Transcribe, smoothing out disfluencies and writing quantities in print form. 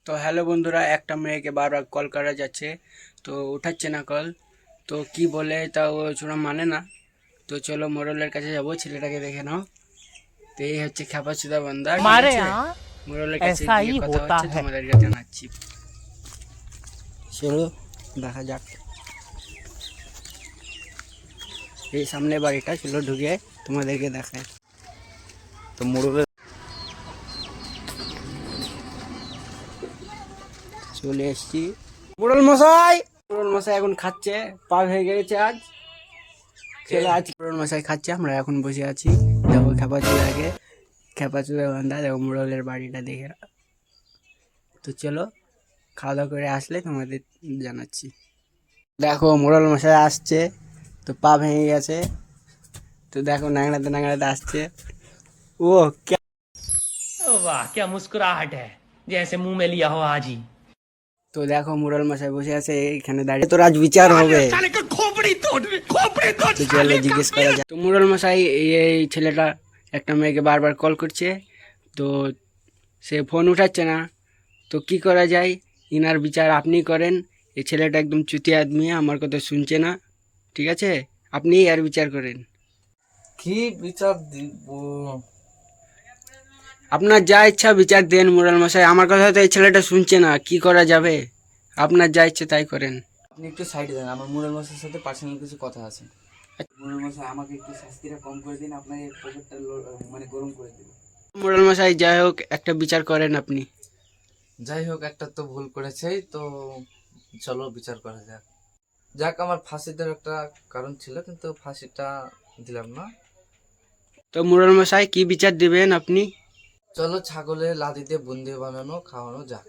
তো হ্যালো বন্ধুরা, একটা মেয়েকে বারবার কল করা যাচ্ছে, তো উঠাচ্ছে না কল। তো কি বলে তা ও ছোড়া মানে না। তো চলো মোড়লের কাছে যাবো, ছেলেটাকে দেখে নাও। তো এই হচ্ছে খ্যাপাচুদা বান্দা, ঠিক हमारे আছে। यहाँ মোড়লের কাছে ऐसा গিয়ে ही কথা होता হচ্ছে, है। তোমাদেরকে জানাচ্ছি। চলো দেখা যাক। এই সামনে বাড়িটা, চলো ঢুকে তোমাদেরকে দেখায়। তো মোড়লে চলে এসছি। মোড়ল মশাই এখন খাচ্ছে, পা হয়ে গেছে আজ। চলে আজ মোড়ল মশাই খাচ্ছে, আমরা এখন বসে আছি। যাবো খ্যাপাচুদাকে, খ্যাপাচুদা বান্ধা দেখো মোড়লের বাড়িটা দেখে। তো চলো, খাওয়া দাওয়া করে আসলে তোমাদের জানাচ্ছি। দেখো মোড়ল মশাই আসছে, তো পা ভেঙে গেছে। তো দেখো নাংড়াতে নাংড়াতে আসছে। ও वाह क्या मुस्कुराहट है, जैसे मुंह में लिया हो आज ही। তো দেখো মোড়ল মশাই বসে আছে এখানে দাঁড়িয়ে, তো আজ বিচার হবে। তো চলো জিজ্ঞেস করা যায়। তো মোড়ল মশাই, এই ছেলেটা একটা মেয়েকে বারবার কল করছে, তো সে ফোন উঠাচ্ছে না। তো কি করা যায়, ইনার বিচার আপনি করেন। এই ছেলেটা একদম চুতিয়া আদমি, আমার কথা শুনছে না, ঠিক আছে। আপনি আর বিচার করেন। কি বিচার দিব? আপনার যা ইচ্ছা বিচার দেন মোড়ল মশাই, আমার কথা তো এই ছেলেটা শুনছে না, কি করা যাবে। আপনার যা ইচ্ছে তাই করেন। আপনি একটু সাইডে দেন, আমার মুরল মশাইয়ের সাথে পার্সোনাল কিছু কথা আছে। মুরল মশাই, আমাকে একটু শাস্তিটা কম করে দিন, আপনার এই পকেটটা মানে গরম করে দেব। মোড়ল মশাই যাই হোক, একটা বিচার করেন আপনি। যাই হোক, একটা তো ভুল করেছেই তো, চলো বিচার করা যাক। যাক, আমার ফাঁসি দেওয়ার একটা কারণ ছিল, কিন্তু ফাঁসিটা দিলাম না। তো মোড়ল মশাই কি বিচার দিবেন আপনি? চলো ছাগলের লাদি দিয়ে বুন্দি বানানো খাওয়ানো যাক।